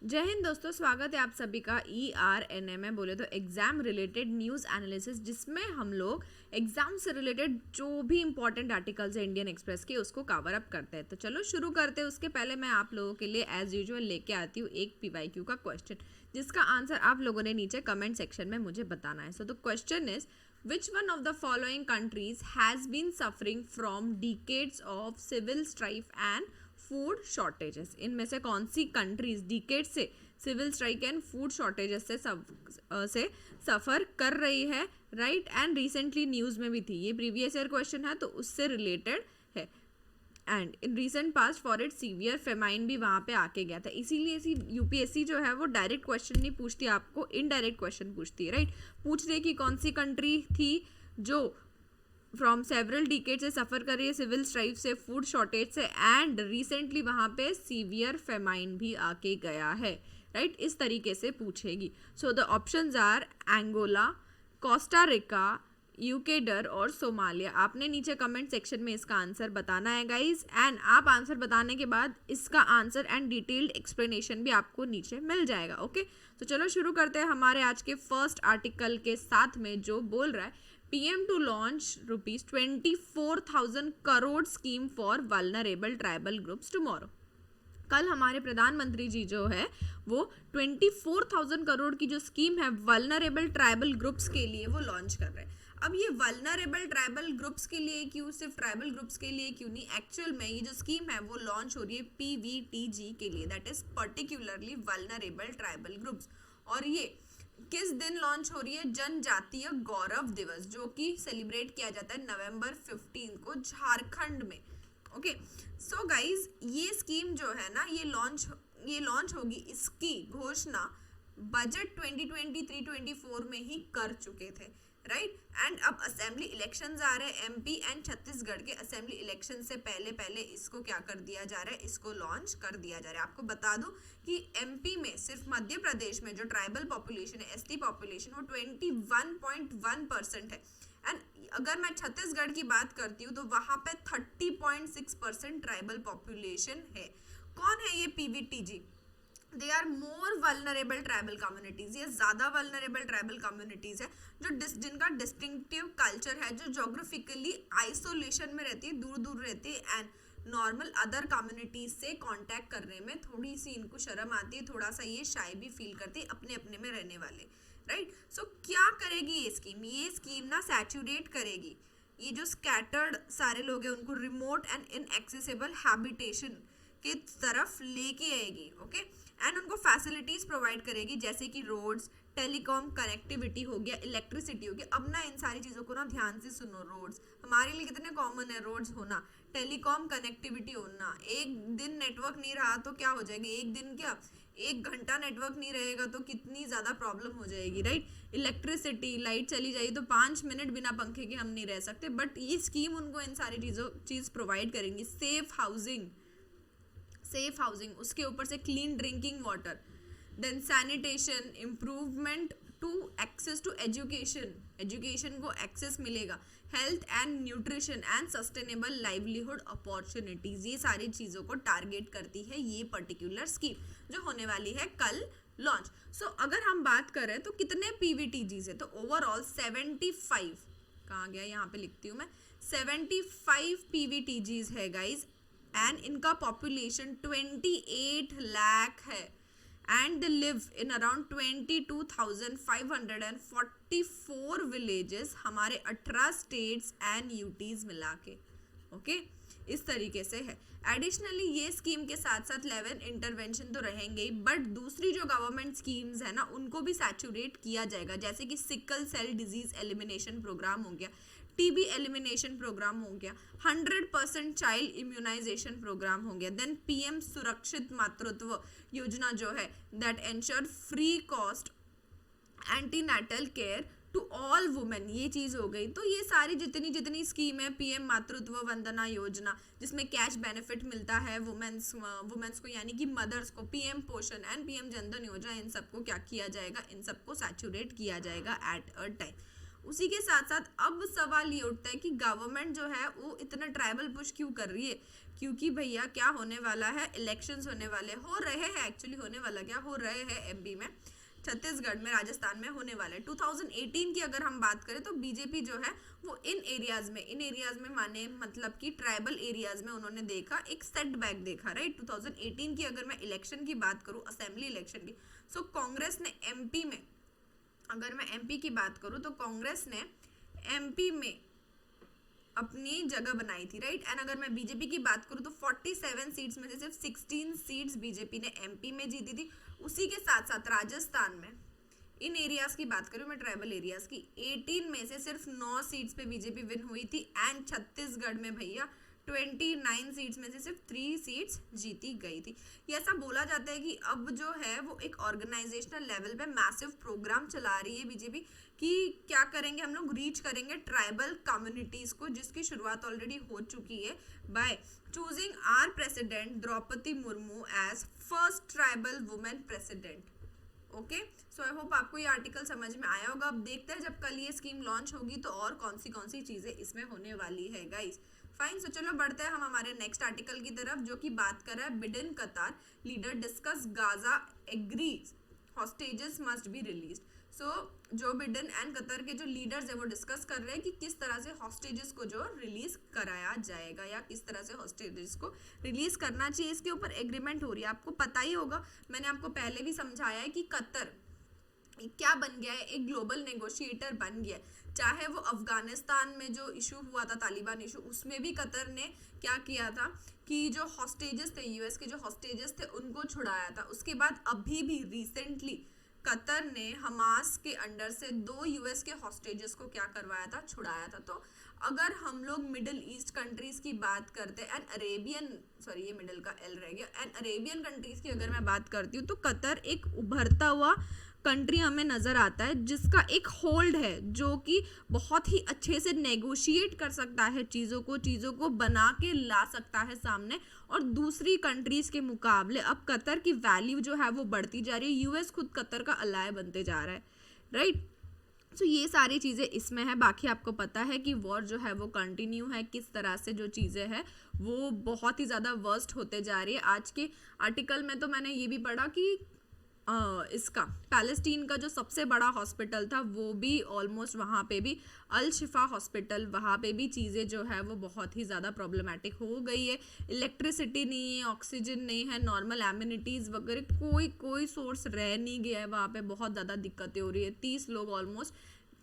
जय हिंद दोस्तों, स्वागत है आप सभी का ERNA में बोले तो एग्जाम रिलेटेड न्यूज़ एनालिसिस, जिसमें हम लोग एग्जाम से रिलेटेड जो भी इंपॉर्टेंट आर्टिकल्स है इंडियन एक्सप्रेस के उसको कवर अप करते हैं। तो चलो शुरू करते हैं। उसके पहले मैं आप लोगों के लिए एज यूजुअल लेके आती हूँ एक PYQ का क्वेश्चन, जिसका आंसर आप लोगों ने नीचे कमेंट सेक्शन में मुझे बताना है। So the question is, which one of the following countries has been suffering from decades of civil strife and food shortages? इनमें से कौन सी कंट्रीज डिकेड से civil strike and food shortages से सफ़र कर रही है, राइट? एंड रिसेंटली न्यूज़ में भी थी, ये प्रीवियस ईयर क्वेश्चन है तो उससे रिलेटेड है। And in recent past for it severe famine भी वहाँ पे आके गया था। इसीलिए UPSC जो है वो डायरेक्ट क्वेश्चन नहीं पूछती, आपको इनडायरेक्ट क्वेश्चन पूछती है, राइट? पूछ रही है कि कौन सी कंट्री थी जो फ्रॉम सेवरल डिकेड से सफ़र कर रही है सिविल स्ट्राइफ से, फूड शॉर्टेज से, एंड रिसेंटली वहाँ पे सीवियर फेमाइन भी आके गया है, राइट? इस तरीके से पूछेगी। So the options are Angola, Costa Rica, Ecuador और सोमालिया। आपने नीचे कमेंट सेक्शन में इसका आंसर बताना है गाइज, एंड आप आंसर बताने के बाद इसका आंसर एंड डिटेल्ड एक्सप्लेनेशन भी आपको नीचे मिल जाएगा। ओके, तो चलो शुरू करते हैं हमारे आज के फर्स्ट आर्टिकल के साथ में, जो बोल रहा है PM to launch ₹24,000 crore scheme for vulnerable tribal groups tomorrow. कल हमारे प्रधानमंत्री जी जो है वो 24,000 करोड़ की जो स्कीम है वल्नरेबल ट्राइबल ग्रुप्स के लिए वो लॉन्च कर रहे हैं। अब ये वल्नरेबल ट्राइबल ग्रुप्स के लिए क्यों, सिर्फ ट्राइबल ग्रुप्स के लिए क्यों नहीं, एक्चुअल में ये जो स्कीम है वो लॉन्च हो रही है PVTG के लिए, that is particularly vulnerable tribal groups. और ये किस दिन लॉन्च हो रही है? जनजातीय गौरव दिवस, जो कि सेलिब्रेट किया जाता है November 15 को झारखंड में। ओके, सो गाइज ये स्कीम जो है ना ये लॉन्च होगी, इसकी घोषणा बजट 2023-24 में ही कर चुके थे, राइट? एंड अब असेंबली इलेक्शंस आ रहे हैं, MP एंड छत्तीसगढ़ के असेंबली इलेक्शन से पहले इसको क्या कर दिया जा रहा है, इसको लॉन्च कर दिया जा रहा है। आपको बता दूं कि MP में सिर्फ मध्य प्रदेश में जो ट्राइबल पॉपुलेशन है, ST पॉपुलेशन, वो 21.1% है। एंड अगर मैं छत्तीसगढ़ की बात करती हूँ तो वहाँ पे 30.6% ट्राइबल पॉपुलेशन है। कौन है ये PVTG? They are more vulnerable tribal communities. ये ज़्यादा वल्नरेबल ट्राइबल कम्युनिटीज़ है जिनका डिस्टिंक्टिव कल्चर है, जो जोग्राफिकली आइसोलेशन में रहती है, दूर दूर रहती है, एंड नॉर्मल अदर कम्युनिटीज से कांटेक्ट करने में थोड़ी सी इनको शर्म आती है, थोड़ा सा ये शाय भी फील करती है अपने अपने में रहने वाले, राइट? सो क्या करेगी ये स्कीम ना सैचुरेट करेगी ये जो स्कैटर्ड सारे लोग हैं उनको रिमोट एंड इनएक्सेसिबल हैबिटेशन की तरफ लेके आएगी। ओके, एंड उनको फैसिलिटीज प्रोवाइड करेगी, जैसे कि रोड्स, टेलीकॉम कनेक्टिविटी हो गया, इलेक्ट्रिसिटी हो गया। अब ना इन सारी चीज़ों को ना ध्यान से सुनो। रोड्स हमारे लिए कितने कॉमन है, रोड्स होना, टेलीकॉम कनेक्टिविटी होना। एक दिन नेटवर्क नहीं रहा तो क्या हो जाएगा, एक दिन क्या 1 घंटा नेटवर्क नहीं रहेगा तो कितनी ज़्यादा प्रॉब्लम हो जाएगी, राइट? इलेक्ट्रिसिटी, लाइट चली जाएगी तो 5 मिनट बिना पंखे के हम नहीं रह सकते, बट ये स्कीम उनको इन सारी चीज़ प्रोवाइड करेंगी। सेफ हाउसिंग, उसके ऊपर से clean drinking water, then sanitation, improvement to access to education को एक्सेस मिलेगा, health and nutrition and sustainable livelihood opportunities. ये सारी चीज़ों को टारगेट करती है ये पर्टिकुलर स्कीम, जो होने वाली है कल लॉन्च। सो अगर हम बात करें तो कितने PVTGs है, तो ओवरऑल 75, कहाँ गया, यहाँ पे लिखती हूँ मैं, 75 PVTGs है गाइज, एंड इनका पॉपुलेशन 28 लाख है, and they live in around 22,544 villages हमारे 18 स्टेट्स एंड UTs मिला के। ओके, इस तरीके से है। एडिशनली ये स्कीम के साथ साथ 11 इंटरवेंशन तो रहेंगे ही, बट दूसरी जो गवर्नमेंट स्कीम्स है ना उनको भी सैचुरेट किया जाएगा, जैसे कि sickle cell disease elimination programme हो गया, TB एलिमिनेशन प्रोग्राम हो गया, 100% चाइल्ड इम्यूनाइजेशन प्रोग्राम हो गया, देन PM सुरक्षित मातृत्व योजना जो है, that ensure free cost antenatal care to all women, ये चीज़ हो गई। तो ये सारी जितनी स्कीम है, PM मातृत्व वंदना योजना, जिसमें कैश बेनिफिट मिलता है वुमेन्स को, यानी कि मदर्स को, PM पोषण एंड PM जनधन योजना, इन सबको क्या किया जाएगा, इन सबको सैचुरेट किया जाएगा एट अ टाइम। उसी के साथ साथ अब सवाल ये उठता है कि गवर्नमेंट जो है वो इतना ट्राइबल पुश क्यों कर रही है, क्योंकि भैया क्या होने वाला है, इलेक्शंस होने वाले हो रहे हैं, एक्चुअली होने वाला क्या हो रहे हैं एमपी में, छत्तीसगढ़ में, राजस्थान में होने वाले 2018 की अगर हम बात करें तो बीजेपी जो है वो इन एरियाज में माने मतलब कि ट्राइबल एरियाज में उन्होंने देखा एक सेटबैक देखा, राइट। 2018 की अगर मैं इलेक्शन की बात करूं, असेंबली इलेक्शन की, सो कांग्रेस ने एमपी में, अगर मैं एमपी की बात करूं तो कांग्रेस ने एमपी में अपनी जगह बनाई थी, राइट। एंड अगर मैं बीजेपी की बात करूं तो 47 सीट्स में से सिर्फ 16 सीट्स बीजेपी ने एमपी में जीती थी। उसी के साथ साथ राजस्थान में इन एरियाज की बात करूं मैं, ट्राइबल एरियाज की, 18 में से सिर्फ 9 सीट्स पे बीजेपी विन हुई थी। एंड छत्तीसगढ़ में भैया 29 सीट्स में से सिर्फ 3 सीट्स जीती गई थी। ये ऐसा बोला जाता है कि अब जो है वो एक ऑर्गेनाइजेशनल लेवल पे मैसिव प्रोग्राम चला रही है बीजेपी कि क्या करेंगे, हम लोग रीच करेंगे ट्राइबल कम्युनिटीज को, जिसकी शुरुआत ऑलरेडी हो चुकी है by choosing our president Droupadi Murmu as first tribal women president. Okay, so I hope आपको ये आर्टिकल समझ में आया होगा। अब देखते हैं जब कल ये स्कीम लॉन्च होगी तो और कौन सी चीजें इसमें होने वाली है गाइस। फाइन, सो चलो बढ़ते हैं हम हमारे नेक्स्ट आर्टिकल की तरफ, जो कि बात कर रहा है बिडेन कतार leader discuss Gaza agrees hostages must be released. So Joe Biden and Qatar के जो लीडर्स है वो डिस्कस कर रहे हैं कि किस तरह से हॉस्टेजेस को जो रिलीज कराया जाएगा या किस तरह से हॉस्टेजेस को रिलीज करना चाहिए, इसके ऊपर एग्रीमेंट हो रही है। आपको पता ही होगा, मैंने आपको पहले भी समझाया है कि कतर क्या बन गया है, एक ग्लोबल नेगोशिएटर बन गया है। चाहे वो अफगानिस्तान में जो इशू हुआ था, तालिबान इशू, उसमें भी कतर ने क्या किया था कि जो हॉस्टेजेस थे, यूएस के जो हॉस्टेजेस थे उनको छुड़ाया था। उसके बाद अभी भी रिसेंटली कतर ने हमास के अंडर से 2 यूएस के हॉस्टेजेस को क्या करवाया था, छुड़ाया था। तो अगर हम लोग मिडिल ईस्ट कंट्रीज की बात करते हैं, एंड अरेबियन, सॉरी ये मिडिल का एल रह गया, एंड अरेबियन कंट्रीज की अगर मैं बात करती हूँ तो कतर एक उभरता हुआ कंट्री हमें नज़र आता है जिसका एक होल्ड है, जो कि बहुत ही अच्छे से नेगोशिएट कर सकता है चीज़ों को बना के ला सकता है सामने। और दूसरी कंट्रीज़ के मुकाबले अब कतर की वैल्यू जो है वो बढ़ती जा रही है, यूएस खुद कतर का अलाय बनते जा रहा है, राइट। तो ये सारी चीज़ें इसमें है। बाकी आपको पता है कि वॉर जो है वो कंटिन्यू है, किस तरह से जो चीज़ें हैं वो बहुत ही ज़्यादा वर्स्ट होते जा रही है। आज के आर्टिकल में तो मैंने ये भी पढ़ा कि इसका पैलेस्टीन का जो सबसे बड़ा हॉस्पिटल था वो भी ऑलमोस्ट, वहाँ पे भी अल शिफा हॉस्पिटल, वहाँ पे भी चीज़ें जो है वो बहुत ही ज़्यादा प्रॉब्लमेटिक हो गई है। इलेक्ट्रिसिटी नहीं है, ऑक्सीजन नहीं है, नॉर्मल एमिनिटीज़ वगैरह कोई सोर्स रह नहीं गया है वहाँ पे, बहुत ज़्यादा दिक्कतें हो रही है। 30 लोग ऑलमोस्ट,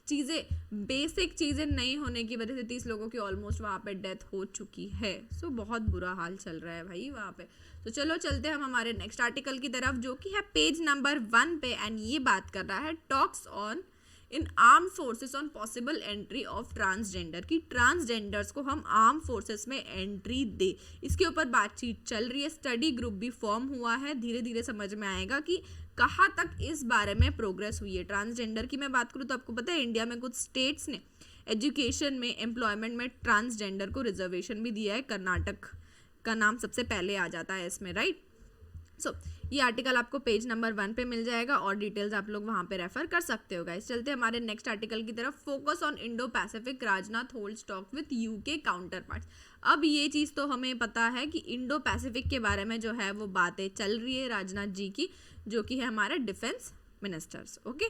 बेसिक चीज़ें नहीं होने की वजह से 30 लोगों की ऑलमोस्ट वहाँ पे डेथ हो चुकी है। सो बहुत बुरा हाल चल रहा है भाई वहाँ पे। तो चलो चलते हैं हम हमारे नेक्स्ट आर्टिकल की तरफ, जो कि है पेज नंबर 1 पे, एंड ये बात कर रहा है talks on in arm forces on possible entry of transgender, की ट्रांसजेंडर्स को हम आर्म फोर्सेस में एंट्री दे, इसके ऊपर बातचीत चल रही है। स्टडी ग्रुप भी फॉर्म हुआ है, धीरे धीरे समझ में आएगा कि कहाँ तक इस बारे में प्रोग्रेस हुई है। ट्रांसजेंडर की मैं बात करूँ तो आपको पता है इंडिया में कुछ स्टेट्स ने एजुकेशन में, एम्प्लॉयमेंट में ट्रांसजेंडर को रिजर्वेशन भी दिया है। कर्नाटक का नाम सबसे पहले आ जाता है इसमें, राइट। सो ये आर्टिकल आपको पेज नंबर 1 पे मिल जाएगा और डिटेल्स आप लोग वहाँ पे रेफर कर सकते हो गाइस। चलते हैं हमारे नेक्स्ट आर्टिकल की तरफ, focus on Indo Pacific, Rajnath holds talk with UK counter parts. अब ये चीज़ तो हमें पता है कि इंडो पैसिफिक के बारे में जो है वो बातें चल रही है राजनाथ जी की, जो कि है हमारे defence ministers, okay,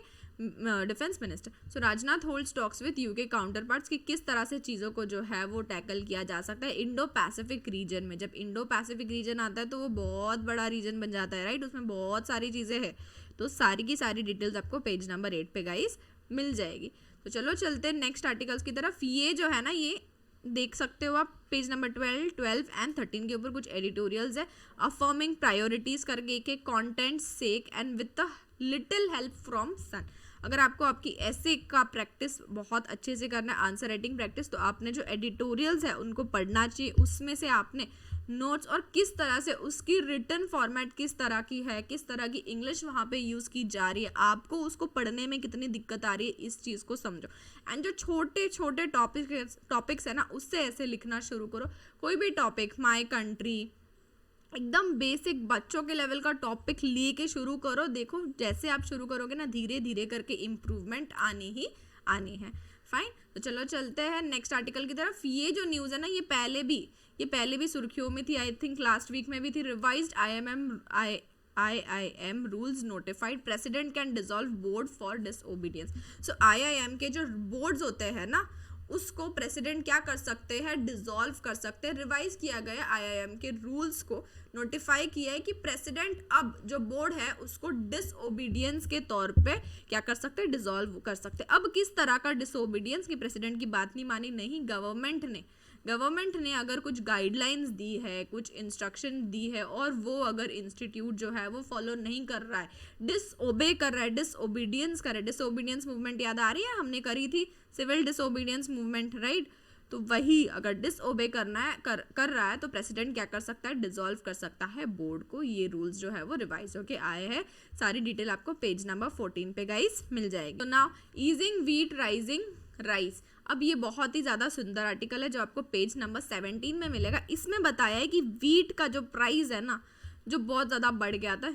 defence minister. So Rajnath holds talks with UK counter parts कि किस तरह से चीज़ों को जो है वो टैकल किया जा सकता है इंडो पैसिफिक रीजन में। जब इंडो पैसिफिक रीजन आता है तो वो बहुत बड़ा रीजन बन जाता है, राइट। उसमें बहुत सारी चीज़ें हैं, तो सारी की सारी डिटेल्स आपको पेज नंबर 8 पे गाइस मिल जाएगी। तो चलो चलते हैं नेक्स्ट आर्टिकल्स की तरफ। ये जो है ना, ये देख सकते हो आप पेज नंबर 12 एंड 13 के ऊपर कुछ एडिटोरियल्स है। अफर्मिंग प्रायोरिटीज करके एक content sake and with the little help from son. अगर आपको आपकी ऐसे का प्रैक्टिस बहुत अच्छे से करना है, आंसर राइटिंग प्रैक्टिस, तो आपने जो एडिटोरियल्स है उनको पढ़ना चाहिए। उसमें से आपने नोट्स और किस तरह से उसकी रिटन फॉर्मेट किस तरह की है, किस तरह की इंग्लिश वहाँ पे यूज़ की जा रही है, आपको उसको पढ़ने में कितनी दिक्कत आ रही है, इस चीज़ को समझो। एंड जो छोटे छोटे टॉपिक्स है ना, उससे ऐसे लिखना शुरू करो। कोई भी टॉपिक, माय कंट्री, एकदम बेसिक बच्चों के लेवल का टॉपिक लेके शुरू करो। देखो जैसे आप शुरू करोगे ना, धीरे धीरे करके इम्प्रूवमेंट आनी ही आनी है। फाइन। तो चलो चलते हैं नेक्स्ट आर्टिकल की तरफ। ये जो न्यूज़ है ना, ये पहले भी सुर्खियों में थी, आई थिंक लास्ट वीक में भी थी। Revised IIM rules notified, president can dissolve board for disobedience. So IIM के जो बोर्ड्स होते हैं ना, उसको प्रेसिडेंट क्या कर सकते हैं, डिसॉल्व कर सकते हैं। रिवाइज किया गया IIM के रूल्स को, नोटिफाई किया है कि प्रेसिडेंट अब जो बोर्ड है उसको डिसओबीडियंस के तौर पे क्या कर सकते हैं, डिसॉल्व कर सकते हैं। अब किस तरह का डिसओबीडियंस की प्रेसिडेंट की बात नहीं मानी, नहीं, गवर्नमेंट ने अगर कुछ गाइडलाइंस दी है, कुछ इंस्ट्रक्शन दी है और वो अगर इंस्टीट्यूट जो है वो फॉलो नहीं कर रहा है, डिसओबे कर रहा है, डिसओबीडियंस कर रहा है। डिसओबीडियंस मूवमेंट याद आ रही है, हमने करी थी सिविल डिसओबीडियंस मूवमेंट, राइट। तो वही अगर डिसओबे करना है कर रहा है तो प्रेसिडेंट क्या कर सकता है, डिसॉल्व कर सकता है बोर्ड को। ये रूल्स जो है वो रिवाइज होके आए हैं। सारी डिटेल आपको पेज नंबर 14 पे गाइस मिल जाएगी। तो now easing wheat rising rice. अब ये बहुत ही ज़्यादा सुंदर आर्टिकल है जो आपको पेज नंबर 17 में मिलेगा। इसमें बताया है कि व्हीट का जो प्राइस है ना, जो बहुत ज़्यादा बढ़ गया था,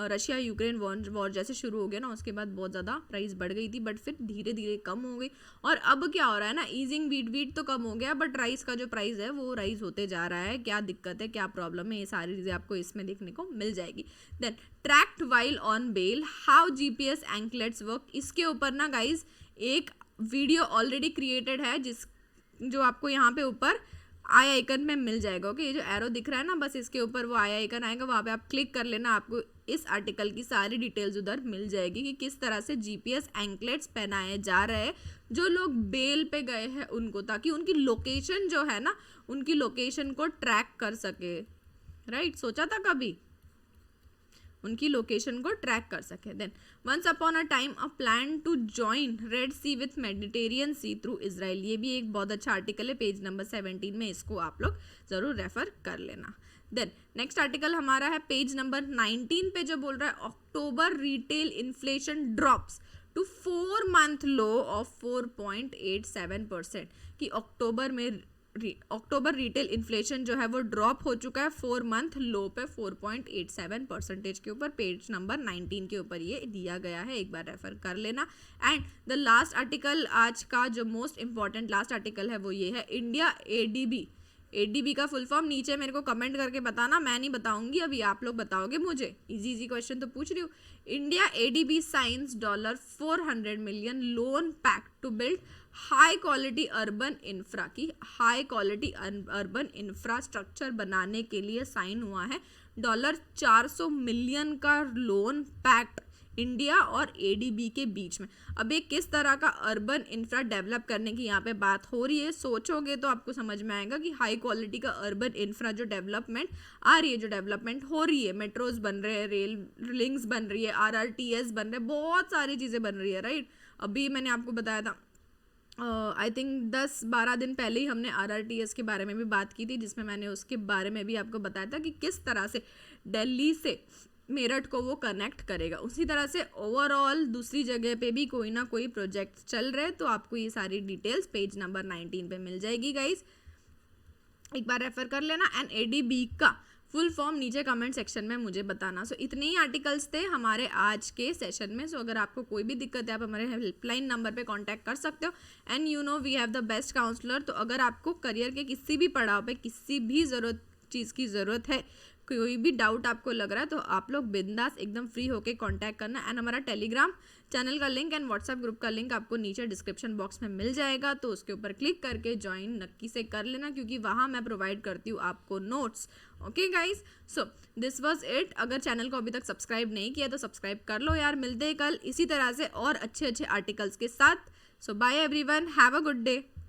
रशिया यूक्रेन वॉर जैसे शुरू हो गया ना, उसके बाद बहुत ज़्यादा प्राइस बढ़ गई थी, बट फिर धीरे धीरे कम हो गई। और अब क्या हो रहा है ना, ईजिंग व्हीट तो कम हो गया, बट राइस का जो प्राइस है वो राइज होते जा रहा है। क्या दिक्कत है, क्या प्रॉब्लम है, ये सारी चीज़ें आपको इसमें देखने को मिल जाएगी। Then tracked while on bail, how GPS anklets work. इसके ऊपर ना गाइज एक वीडियो ऑलरेडी क्रिएटेड है, जो आपको यहाँ पे ऊपर आई आइकन में मिल जाएगा। ओके, ये जो एरो दिख रहा है ना, बस इसके ऊपर वो आई आइकन आएगा, वहाँ पे आप क्लिक कर लेना, आपको इस आर्टिकल की सारी डिटेल्स उधर मिल जाएगी कि किस तरह से GPS एंकलेट्स पहनाए जा रहे हैं जो लोग बेल पे गए हैं उनको, ताकि उनकी लोकेशन जो है ना, उनकी लोकेशन को ट्रैक कर सके, राइट। सोचा था कभी उनकी लोकेशन को ट्रैक कर सके। Then once upon a time a plan to join Red Sea with Mediterranean Sea through Israel. ये भी एक बहुत अच्छा आर्टिकल है, पेज नंबर 17 में, इसको आप लोग जरूर रेफर कर लेना। देन नेक्स्ट आर्टिकल हमारा है पेज नंबर 19 पे, जो बोल रहा है October retail inflation drops to 4 month low of 4.87%, कि अक्टूबर रिटेल इन्फ्लेशन जो है वो ड्रॉप हो चुका है 4 मंथ लो पे 4.87% के ऊपर। पेज नंबर 19 के ऊपर ये दिया गया है, एक बार रेफर कर लेना। एंड द लास्ट आर्टिकल आज का जो मोस्ट इंपॉर्टेंट लास्ट आर्टिकल है वो ये है, इंडिया ADB का फुल फॉर्म नीचे मेरे को कमेंट करके बताना, मैं नहीं बताऊंगी, अभी आप लोग बताओगे मुझे। इजी क्वेश्चन तो पूछ रही हूँ। India ADB signs $400 million loan pact to build high quality urban infra, की हाई क्वालिटी अर्बन इंफ्रास्ट्रक्चर बनाने के लिए साइन हुआ है। $400 मिलियन का लोन पैक्ट इंडिया और ADB के बीच में। अब ये किस तरह का अर्बन इंफ्रा डेवलप करने की यहाँ पे बात हो रही है, सोचोगे तो आपको समझ में आएगा कि हाई क्वालिटी का अर्बन इंफ्रा जो डेवलपमेंट आ रही है, जो डेवलपमेंट हो रही है, मेट्रोज बन रहे हैं, रेल लिंक्स बन रही है, RRTS बन रहे हैं, बहुत सारी चीज़ें बन रही है, राइट। अभी मैंने आपको बताया था, आई थिंक 10-12 दिन पहले ही हमने RRTS के बारे में भी बात की थी, जिसमें मैंने उसके बारे में भी आपको बताया था कि किस तरह से दिल्ली से मेरठ को वो कनेक्ट करेगा। उसी तरह से ओवरऑल दूसरी जगह पे भी कोई ना कोई प्रोजेक्ट चल रहे हैं, तो आपको ये सारी डिटेल्स पेज नंबर 19 पे मिल जाएगी गाइज, एक बार रेफर कर लेना। एंड ADB का फुल फॉर्म नीचे कमेंट सेक्शन में मुझे बताना। सो इतने ही आर्टिकल्स थे हमारे आज के सेशन में। सो अगर आपको कोई भी दिक्कत है, आप हमारे हेल्पलाइन नंबर पे कांटेक्ट कर सकते हो। And you know we have the best counsellor. तो अगर आपको करियर के किसी भी पड़ाव पे किसी भी चीज़ की ज़रूरत है, कोई भी डाउट आपको लग रहा है, तो आप लोग बिंदास एकदम फ्री होके कांटेक्ट करना। एंड हमारा टेलीग्राम चैनल का लिंक एंड व्हाट्सएप ग्रुप का लिंक आपको नीचे डिस्क्रिप्शन बॉक्स में मिल जाएगा, तो उसके ऊपर क्लिक करके ज्वाइन नक्की से कर लेना, क्योंकि वहाँ मैं प्रोवाइड करती हूँ आपको notes. Okay guys, so this was it. अगर चैनल को अभी तक सब्सक्राइब नहीं किया तो सब्सक्राइब कर लो यार। मिलते हैं कल इसी तरह से और अच्छे आर्टिकल्स के साथ। So bye everyone, have a good day.